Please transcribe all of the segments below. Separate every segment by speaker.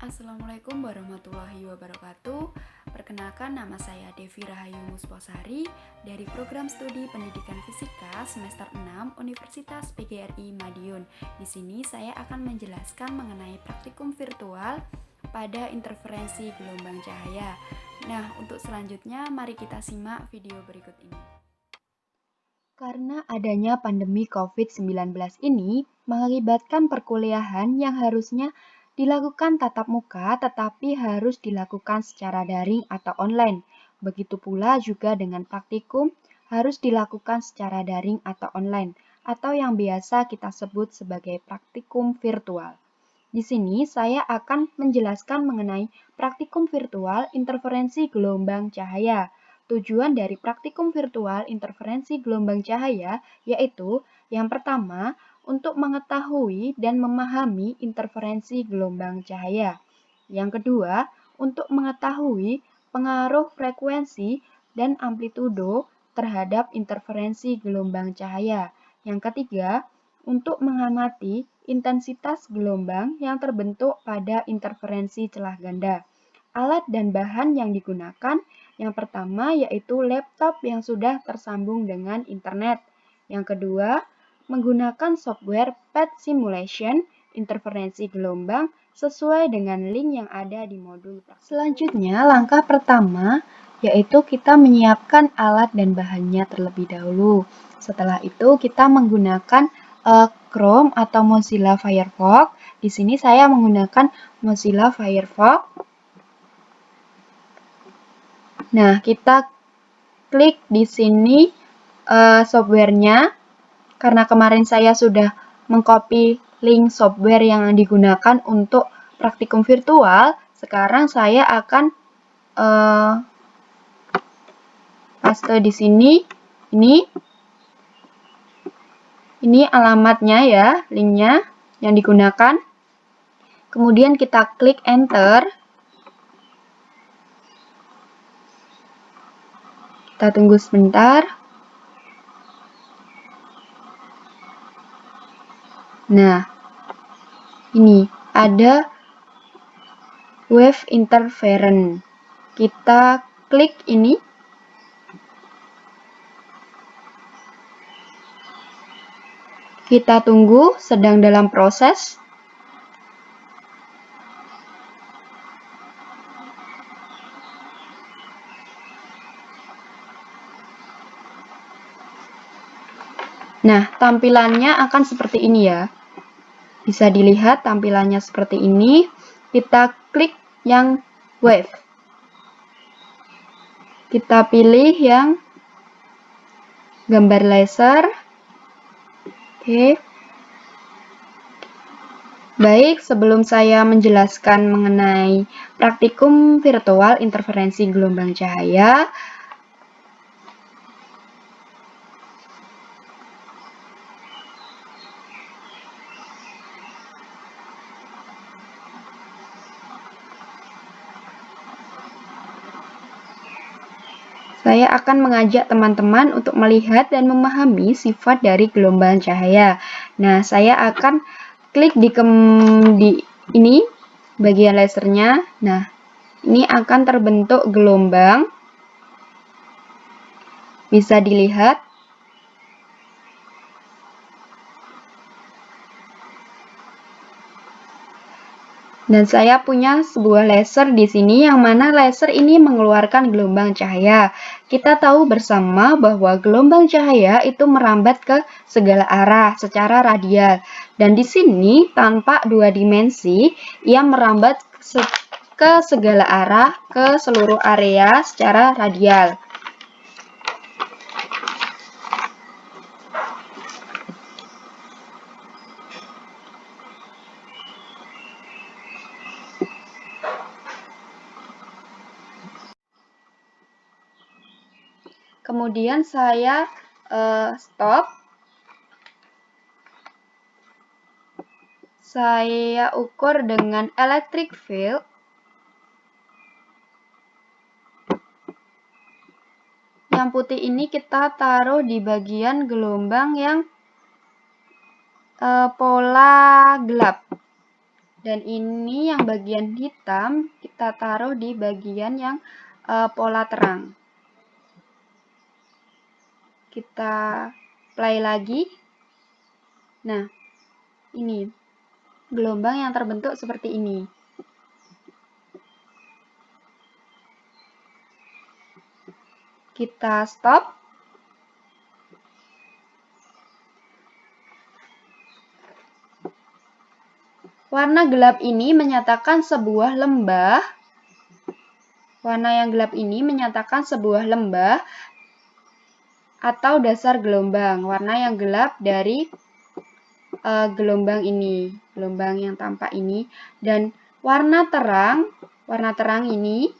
Speaker 1: Assalamualaikum warahmatullahi wabarakatuh. Perkenalkan, nama saya Devi Rahayu Musposari dari Program Studi Pendidikan Fisika semester 6 Universitas PGRI Madiun. Di sini saya akan menjelaskan mengenai praktikum virtual pada interferensi gelombang cahaya. Nah, untuk selanjutnya mari kita simak video berikut ini.
Speaker 2: Karena adanya pandemi COVID-19 ini mengakibatkan perkuliahan yang harusnya dilakukan tatap muka tetapi harus dilakukan secara daring atau online. Begitu pula juga dengan praktikum harus dilakukan secara daring atau online atau yang biasa kita sebut sebagai praktikum virtual. Di sini saya akan menjelaskan mengenai praktikum virtual interferensi gelombang cahaya. Tujuan dari praktikum virtual interferensi gelombang cahaya yaitu yang pertama, untuk mengetahui dan memahami interferensi gelombang cahaya. Yang kedua, untuk mengetahui pengaruh frekuensi dan amplitudo terhadap interferensi gelombang cahaya. Yang ketiga, untuk mengamati intensitas gelombang yang terbentuk pada interferensi celah ganda. Alat dan bahan yang digunakan yang pertama yaitu laptop yang sudah tersambung dengan internet. Yang kedua, menggunakan software PET Simulation interferensi gelombang sesuai dengan link yang ada di modul. Selanjutnya, langkah pertama yaitu kita menyiapkan alat dan bahannya terlebih dahulu. Setelah itu kita menggunakan Chrome atau Mozilla Firefox. Di sini saya menggunakan Mozilla Firefox. Nah, kita klik di sini softwarenya. Karena kemarin saya sudah mengcopy link software yang digunakan untuk praktikum virtual, sekarang saya akan paste di sini. Ini alamatnya ya, linknya yang digunakan. Kemudian kita klik enter. Kita tunggu sebentar. Nah, ini ada wave interference. Kita klik ini. Kita tunggu, sedang dalam proses. Nah, tampilannya akan seperti ini ya. Bisa dilihat tampilannya seperti ini. Kita klik yang wave. Kita pilih yang gambar laser. Oke. Baik, sebelum saya menjelaskan mengenai praktikum virtual interferensi gelombang cahaya, saya akan mengajak teman-teman untuk melihat dan memahami sifat dari gelombang cahaya. Nah, saya akan klik di ini, bagian lasernya. Nah, ini akan terbentuk gelombang. Bisa dilihat. Dan saya punya sebuah laser di sini yang mana laser ini mengeluarkan gelombang cahaya. Kita tahu bersama bahwa gelombang cahaya itu merambat ke segala arah secara radial. Dan di sini tanpa dua dimensi, ia merambat ke segala arah ke seluruh area secara radial. Kemudian saya stop. Saya ukur dengan electric field. Yang putih ini kita taruh di bagian gelombang yang pola gelap. Dan ini yang bagian hitam kita taruh di bagian yang pola terang. Kita play lagi. Nah, ini gelombang yang terbentuk seperti ini. Kita stop. Warna gelap ini menyatakan sebuah lembah. Warna yang gelap ini menyatakan sebuah lembah atau dasar gelombang. Warna yang gelap dari gelombang ini, gelombang yang tampak ini. Dan warna terang ini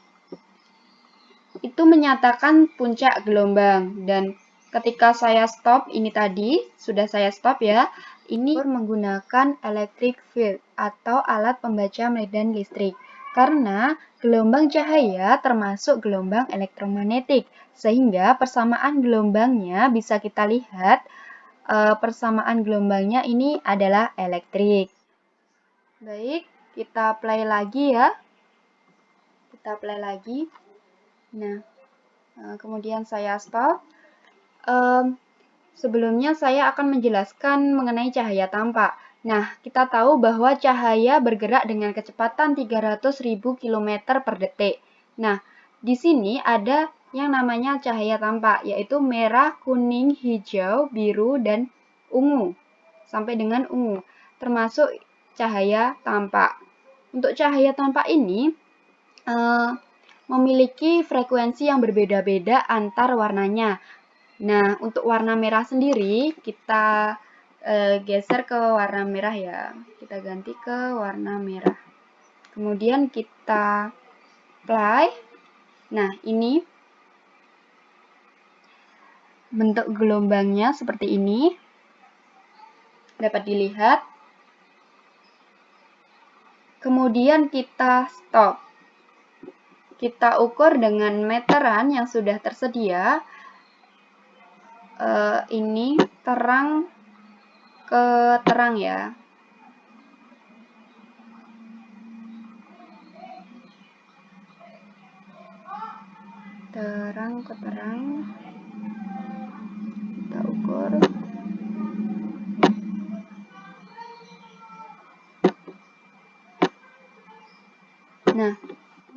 Speaker 2: itu menyatakan puncak gelombang. Dan ketika saya stop ini tadi, sudah saya stop ya, ini menggunakan electric field atau alat pembaca medan listrik. Karena gelombang cahaya termasuk gelombang elektromagnetik, sehingga persamaan gelombangnya bisa kita lihat, persamaan gelombangnya ini adalah elektrik. Baik, kita play lagi ya. Kita play lagi. Nah, kemudian saya stop. Sebelumnya saya akan menjelaskan mengenai cahaya tampak. Nah, kita tahu bahwa cahaya bergerak dengan kecepatan 300.000 km per detik. Nah, di sini ada yang namanya cahaya tampak, yaitu merah, kuning, hijau, biru, dan ungu. Sampai dengan ungu, termasuk cahaya tampak. Untuk cahaya tampak ini memiliki frekuensi yang berbeda-beda antar warnanya. Nah, untuk warna merah sendiri, kita geser ke warna merah ya. Kita ganti ke warna merah. Kemudian kita play. Nah, ini bentuk gelombangnya seperti ini. Dapat dilihat. Kemudian kita stop. Kita ukur dengan meteran yang sudah tersedia. Ini terang ke terang ya. Terang ke terang. Kita ukur. Nah,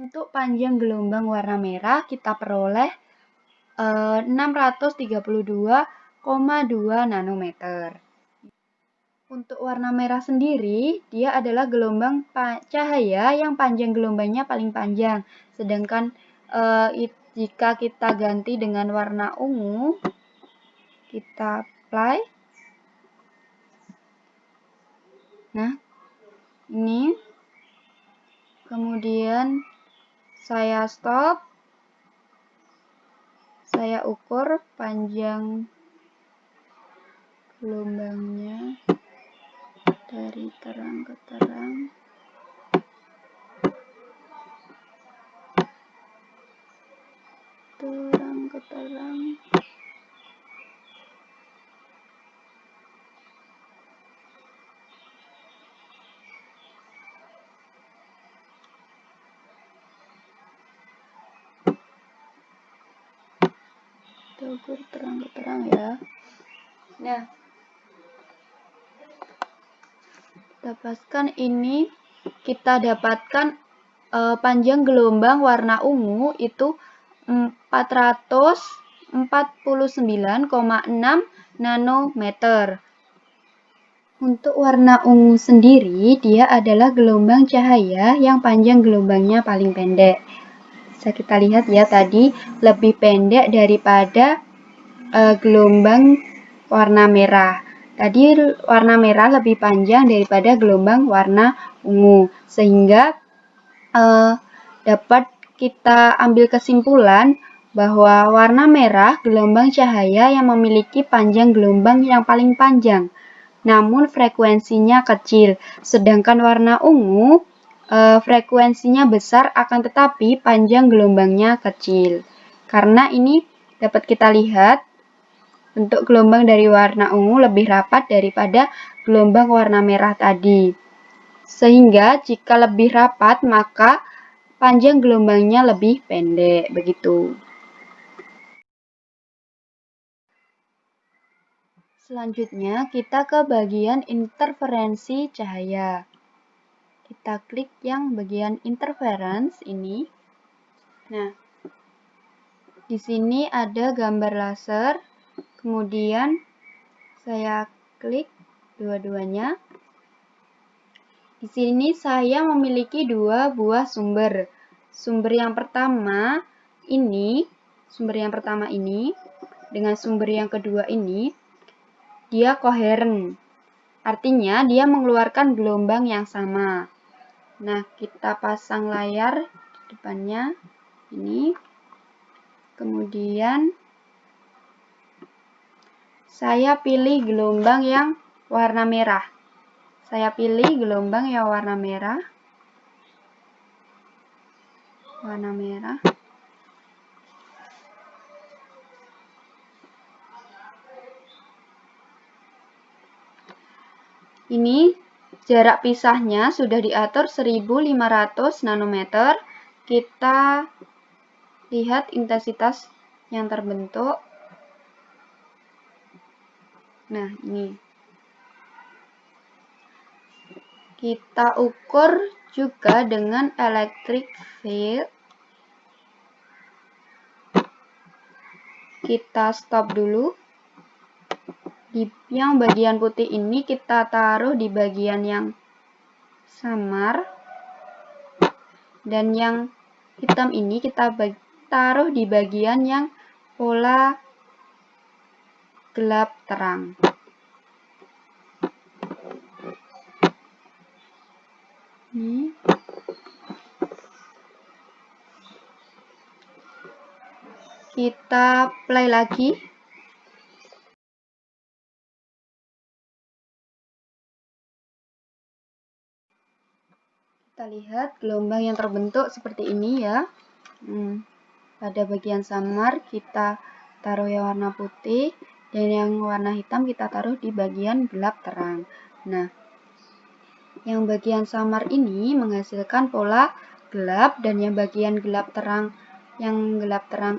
Speaker 2: untuk panjang gelombang warna merah kita peroleh 632,2 nanometer. Untuk warna merah sendiri, dia adalah gelombang cahaya yang panjang gelombangnya paling panjang. Sedangkan jika kita ganti dengan warna ungu, kita play. Nah, ini. Kemudian saya stop. Saya ukur panjang gelombangnya dari terang ke terang. Terang ke terang. Kita ukur terang ke terang ya. Nah, dapatkan ini, kita dapatkan panjang gelombang warna ungu itu 449,6 nanometer. Untuk warna ungu sendiri, dia adalah gelombang cahaya yang panjang gelombangnya paling pendek. Bisa kita lihat ya tadi, lebih pendek daripada gelombang warna merah. Tadi warna merah lebih panjang daripada gelombang warna ungu, sehingga dapat kita ambil kesimpulan bahwa warna merah gelombang cahaya yang memiliki panjang gelombang yang paling panjang, namun frekuensinya kecil. Sedangkan warna ungu frekuensinya besar akan tetapi panjang gelombangnya kecil. Karena ini dapat kita lihat bentuk gelombang dari warna ungu lebih rapat daripada gelombang warna merah tadi. Sehingga jika lebih rapat maka panjang gelombangnya lebih pendek, begitu. Selanjutnya kita ke bagian interferensi cahaya. Kita klik yang bagian interference ini. Nah, di sini ada gambar laser, kemudian saya klik dua-duanya. Di sini saya memiliki dua buah sumber. Sumber yang pertama ini dengan sumber yang kedua ini, dia koheren. Artinya dia mengeluarkan gelombang yang sama. Nah, kita pasang layar di depannya ini. Kemudian saya pilih gelombang yang warna merah. Saya pilih gelombang yang warna merah. Ini jarak pisahnya sudah diatur 1500 nanometer. Kita lihat intensitas yang terbentuk. Nah, ini. Kita ukur juga dengan electric field. Kita stop dulu. Di yang bagian putih ini kita taruh di bagian yang samar. Dan yang hitam ini kita taruh di bagian yang pola gelap terang. Ini. Kita play lagi. Kita lihat gelombang yang terbentuk seperti ini ya. Pada bagian samar kita taruh yang warna putih dan yang warna hitam kita taruh di bagian gelap terang. Nah, yang bagian samar ini menghasilkan pola gelap dan yang bagian gelap terang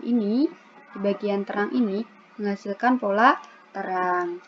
Speaker 2: ini di bagian terang ini menghasilkan pola terang.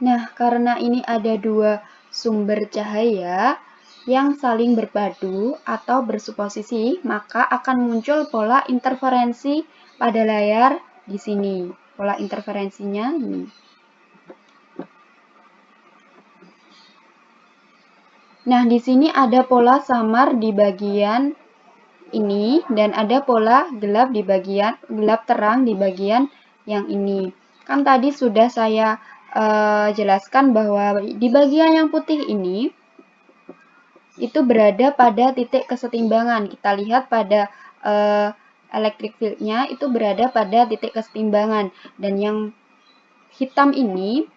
Speaker 2: Nah, karena ini ada dua sumber cahaya yang saling berpadu atau bersuposisi, maka akan muncul pola interferensi pada layar di sini. Pola interferensinya ini. Nah, di sini ada pola samar di bagian ini dan ada pola gelap terang di bagian yang ini. Kan tadi sudah saya jelaskan bahwa di bagian yang putih ini itu berada pada titik kesetimbangan. Kita lihat pada electric field-nya itu berada pada titik kesetimbangan. Dan yang hitam ini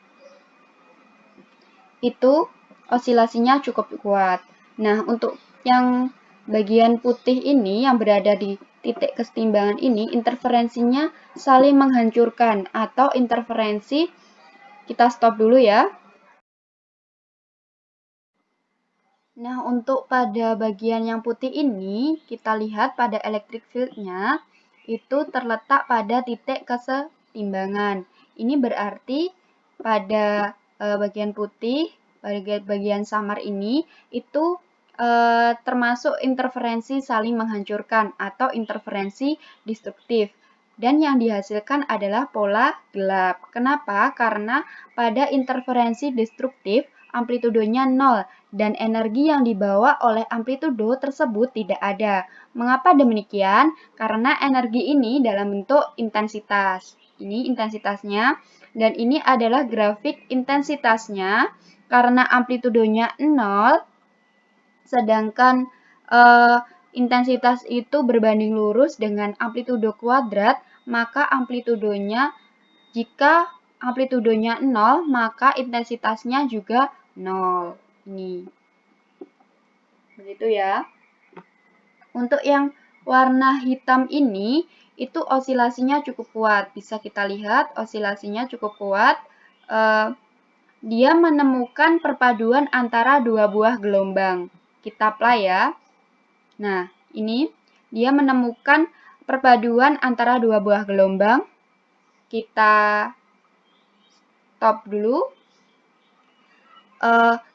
Speaker 2: itu osilasinya cukup kuat. Nah, untuk yang bagian putih ini yang berada di titik kesetimbangan ini, interferensinya saling menghancurkan atau interferensi. Kita stop dulu ya. Nah, untuk pada bagian yang putih ini, kita lihat pada electric field-nya itu terletak pada titik kesetimbangan. Ini berarti pada bagian putih, bagian samar ini, itu termasuk interferensi saling menghancurkan atau interferensi destruktif. Dan yang dihasilkan adalah pola gelap. Kenapa? Karena pada interferensi destruktif, amplitudenya 0 dan energi yang dibawa oleh amplitudo tersebut tidak ada. Mengapa demikian? Karena energi ini dalam bentuk intensitas. Ini intensitasnya dan ini adalah grafik intensitasnya karena amplitudonya 0 sedangkan intensitas itu berbanding lurus dengan amplitudo kuadrat, maka amplitudonya jika amplitudenya 0, maka intensitasnya juga 0. Ini. Begitu ya. Untuk yang warna hitam ini, itu osilasinya cukup kuat. Bisa kita lihat osilasinya cukup kuat. Dia menemukan perpaduan antara dua buah gelombang. Kita play ya. Nah, ini dia menemukan perpaduan antara dua buah gelombang. Kita stop dulu.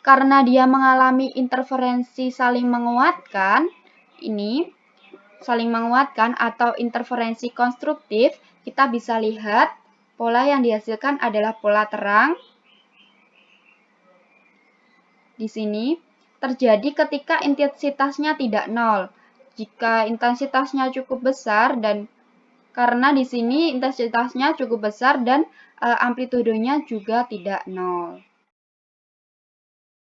Speaker 2: Karena dia mengalami interferensi saling menguatkan, ini saling menguatkan atau interferensi konstruktif, kita bisa lihat pola yang dihasilkan adalah pola terang. Di sini terjadi ketika intensitasnya tidak nol. Jika intensitasnya cukup besar dan karena di sini intensitasnya cukup besar dan amplitudenya juga tidak nol.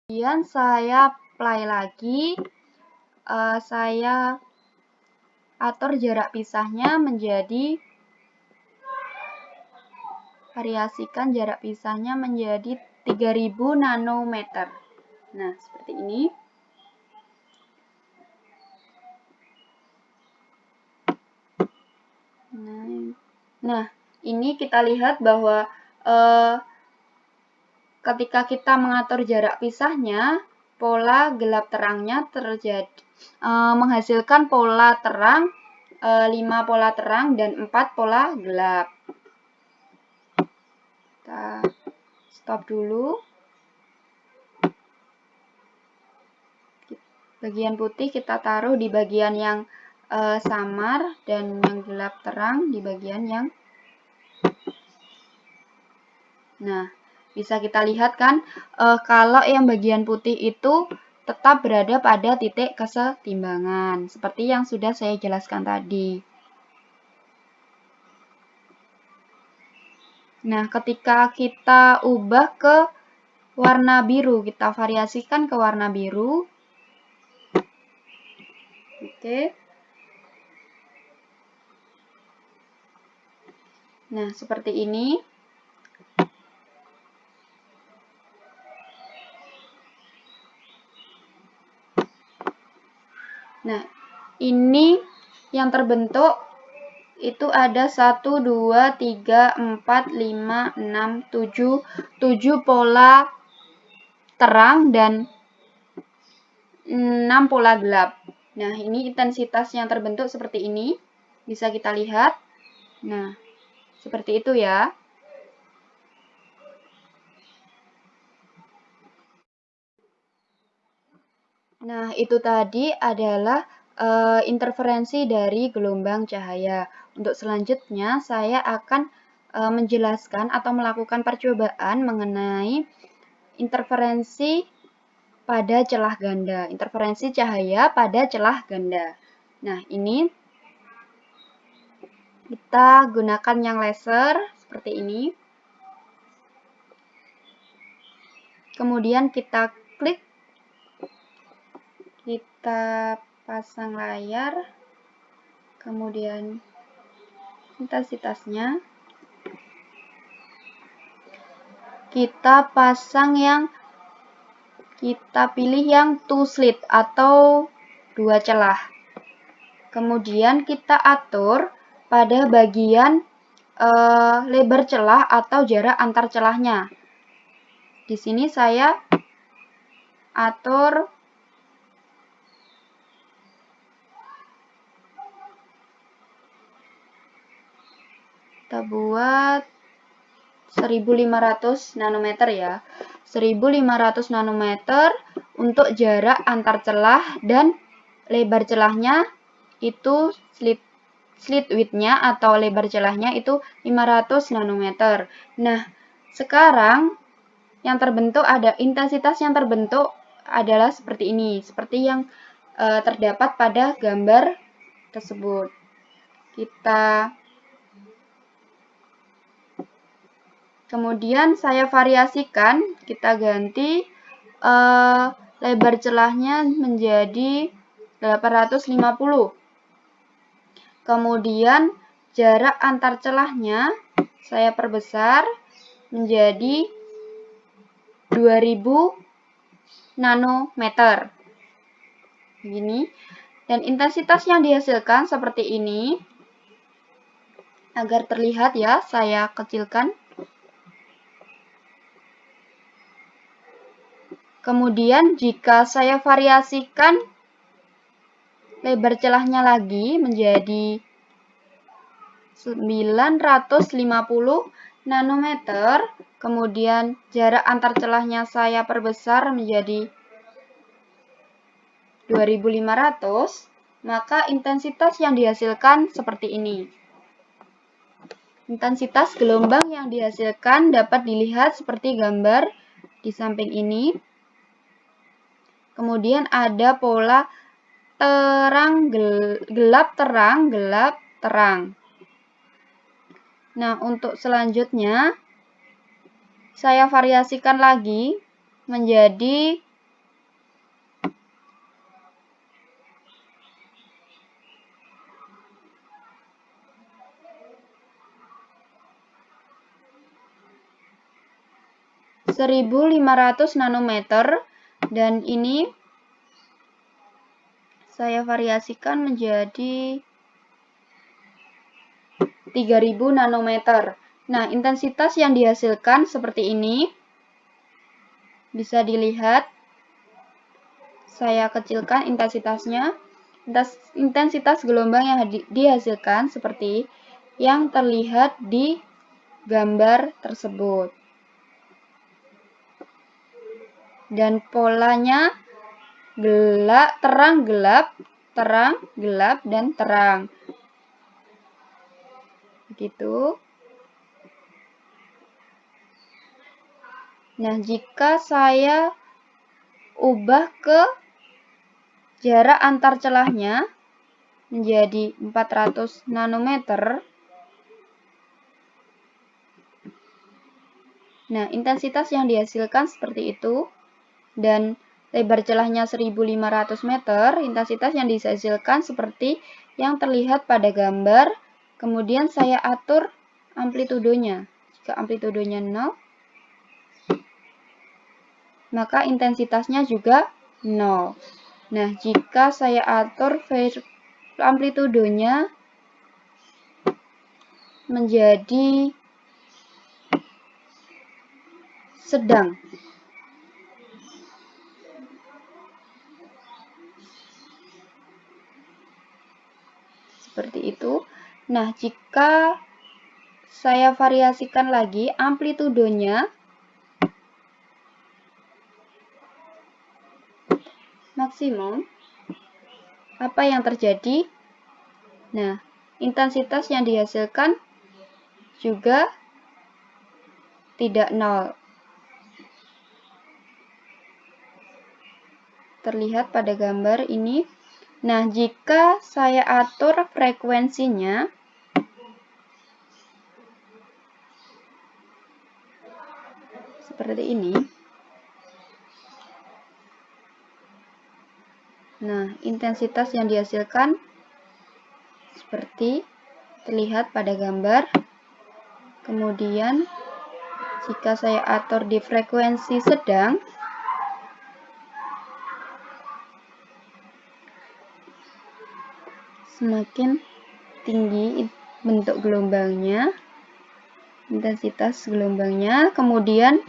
Speaker 2: Kemudian saya play lagi, saya atur jarak pisahnya menjadi, variasikan jarak pisahnya menjadi 3000 nanometer. Nah, seperti ini. Nah, ini kita lihat bahwa ketika kita mengatur jarak pisahnya, pola gelap terangnya terjadi menghasilkan pola terang, 5 pola terang dan 4 pola gelap. Kita stop dulu. Bagian putih kita taruh di bagian yang samar dan yang gelap terang di bagian yang. Nah, bisa kita lihat kan, kalau yang bagian putih itu tetap berada pada titik kesetimbangan, seperti yang sudah saya jelaskan tadi. Nah, ketika kita ubah ke warna biru, kita variasikan ke warna biru. Oke. Nah, seperti ini. Nah, ini yang terbentuk itu ada 1, 2, 3, 4, 5, 6, 7, 7 pola terang dan 6 pola gelap. Nah, ini intensitas yang terbentuk seperti ini. Bisa kita lihat. Nah, seperti itu ya. Nah, itu tadi adalah interferensi dari gelombang cahaya. Untuk selanjutnya, saya akan menjelaskan atau melakukan percobaan mengenai interferensi pada celah ganda. Interferensi cahaya pada celah ganda. Nah, ini kita gunakan yang laser seperti ini. Kemudian kita klik, kita pasang layar, kemudian intensitasnya. Kita pasang kita pilih yang two slit atau 2 celah. Kemudian kita atur pada bagian lebar celah atau jarak antar celahnya. Di sini saya atur kita buat 1500 nanometer ya. 1500 nanometer untuk jarak antar celah dan lebar celahnya itu slit width-nya atau lebar celahnya itu 500 nanometer. Nah, sekarang yang terbentuk ada intensitas yang terbentuk adalah seperti ini, seperti yang terdapat pada gambar tersebut. Kemudian saya variasikan, kita ganti lebar celahnya menjadi 850. Kemudian jarak antar celahnya saya perbesar menjadi 2000 nanometer. Begini. Dan intensitas yang dihasilkan seperti ini. Agar terlihat ya, saya kecilkan. Kemudian jika saya variasikan lebar celahnya lagi menjadi 950 nanometer, kemudian jarak antar celahnya saya perbesar menjadi 2500, maka intensitas yang dihasilkan seperti ini. Intensitas gelombang yang dihasilkan dapat dilihat seperti gambar di samping ini. Kemudian ada pola terang, gelap, terang, gelap, terang. Nah, untuk selanjutnya saya variasikan lagi menjadi (1500 nanometer) dan ini saya variasikan menjadi 3000 nanometer. Nah, intensitas yang dihasilkan seperti ini. Bisa dilihat. Saya kecilkan intensitasnya. Intensitas gelombang yang dihasilkan seperti yang terlihat di gambar tersebut. Dan polanya gelap, terang, gelap, terang, gelap, dan terang. Begitu. Nah, jika saya ubah ke jarak antar celahnya menjadi 400 nanometer. Nah, intensitas yang dihasilkan seperti itu. Dan lebar celahnya 1500 meter, intensitas yang dihasilkan seperti yang terlihat pada gambar. Kemudian saya atur amplitudenya. Jika amplitudenya 0, maka intensitasnya juga 0. Nah, jika saya atur amplitudenya menjadi sedang. Seperti itu. Nah, jika saya variasikan lagi amplitudenya maksimum, apa yang terjadi? Nah, intensitas yang dihasilkan juga tidak 0. Terlihat pada gambar ini. Nah, jika saya atur frekuensinya seperti ini. Nah, intensitas yang dihasilkan seperti terlihat pada gambar. Kemudian, jika saya atur di frekuensi sedang, semakin tinggi bentuk gelombangnya, intensitas gelombangnya. Kemudian,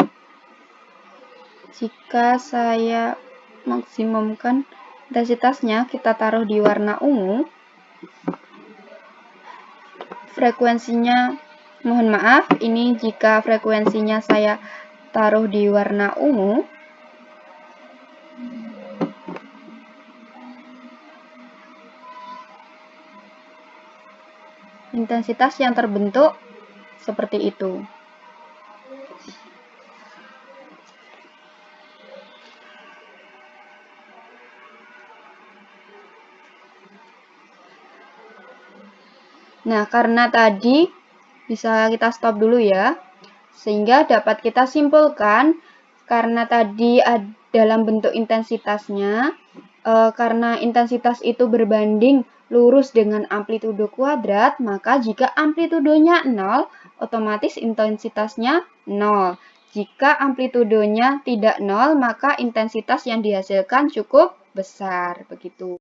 Speaker 2: jika saya maksimumkan intensitasnya, kita taruh di warna ungu. Frekuensinya, mohon maaf, ini jika frekuensinya saya taruh di warna ungu. Intensitas yang terbentuk seperti itu. Nah, karena tadi bisa kita stop dulu ya, sehingga dapat kita simpulkan karena tadi dalam bentuk intensitasnya, karena intensitas itu berbanding lurus dengan amplitudo kuadrat, maka jika amplitudonya 0, otomatis intensitasnya 0. Jika amplitudonya tidak 0, maka intensitas yang dihasilkan cukup besar. Begitu.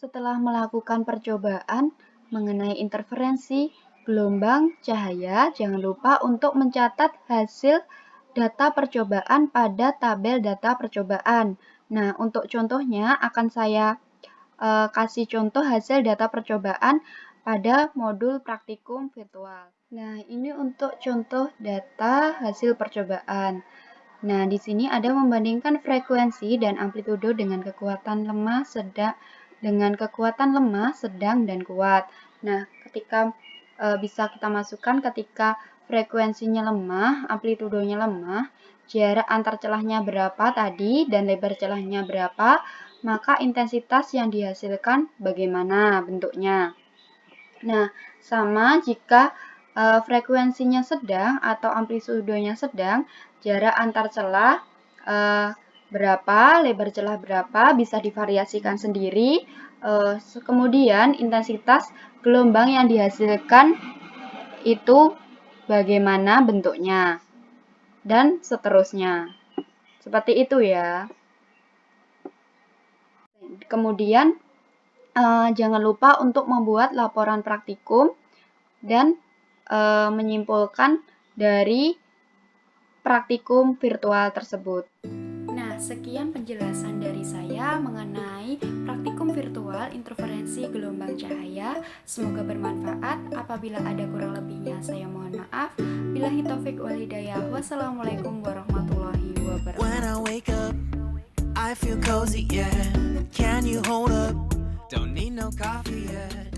Speaker 2: Setelah melakukan percobaan mengenai interferensi gelombang cahaya, jangan lupa untuk mencatat hasil data percobaan pada tabel data percobaan. Nah, untuk contohnya akan saya kasih contoh hasil data percobaan pada modul praktikum virtual. Nah, ini untuk contoh data hasil percobaan. Nah, di sini ada membandingkan frekuensi dan amplitudo dengan kekuatan lemah, sedang, dan kuat. Nah, ketika bisa kita masukkan ketika frekuensinya lemah, amplitudonya lemah, jarak antar celahnya berapa tadi, dan lebar celahnya berapa, maka intensitas yang dihasilkan bagaimana bentuknya. Nah, sama jika frekuensinya sedang atau amplitudonya sedang, jarak antar celah berapa, lebar celah berapa, bisa divariasikan sendiri. Kemudian intensitas gelombang yang dihasilkan itu bagaimana bentuknya, dan seterusnya. Seperti itu ya. Kemudian jangan lupa untuk membuat laporan praktikum dan menyimpulkan dari praktikum virtual tersebut.
Speaker 1: Nah, sekian penjelasan dari saya mengenai praktikum virtual interferensi gelombang cahaya. Semoga bermanfaat. Apabila ada kurang lebihnya, saya mohon maaf. Billahi taufik wal hidayah. Wassalamualaikum warahmatullahi wabarakatuh.
Speaker 3: When I wake up, I feel cozy, yeah. Can you hold up? Don't need no coffee yet.